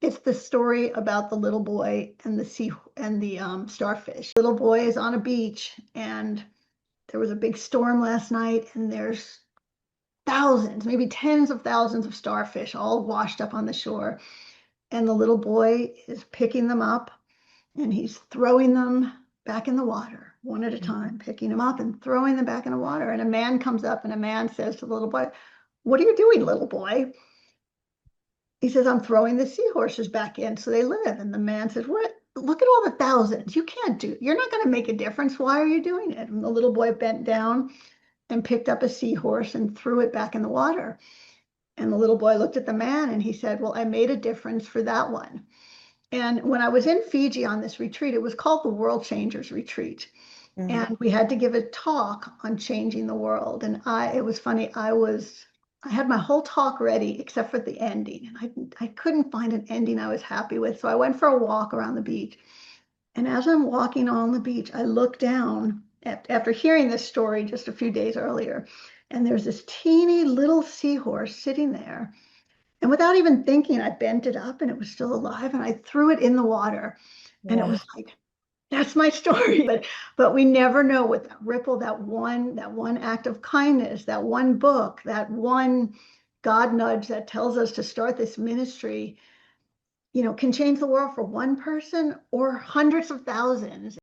It's the story about the little boy and the starfish. Little boy is on a beach, and there was a big storm last night, and there's thousands, maybe tens of thousands of starfish all washed up on the shore. And the little boy is picking them up, and he's throwing them back in the water one at a time, picking them up and throwing them back in the water. And a man comes up, and a man says to the little boy, "What are you doing, little boy?" He says, "I'm throwing the seahorses back in so they live." And the man says, "What? Look at all the thousands. You can't do, you're not going to make a difference. Why are you doing it?" And the little boy bent down and picked up a seahorse and threw it back in the water. And the little boy looked at the man, and he said, "Well, I made a difference for that one." And when I was in Fiji on this retreat, it was called the World Changers Retreat. Mhm. And we had to give a talk on changing the world. And it was funny, I had my whole talk ready except for the ending. And I couldn't find an ending I was happy with. So I went for a walk around the beach. And as I'm walking on the beach, I look down after hearing this story just a few days earlier. And there's this teeny little seahorse sitting there. And without even thinking, I bent it up and it was still alive, and I threw it in the water. And it Wow. was like, that's my story. But we never know what that ripple, that one act of kindness, that one book, that one God nudge that tells us to start this ministry, can change the world for one person or hundreds of thousands.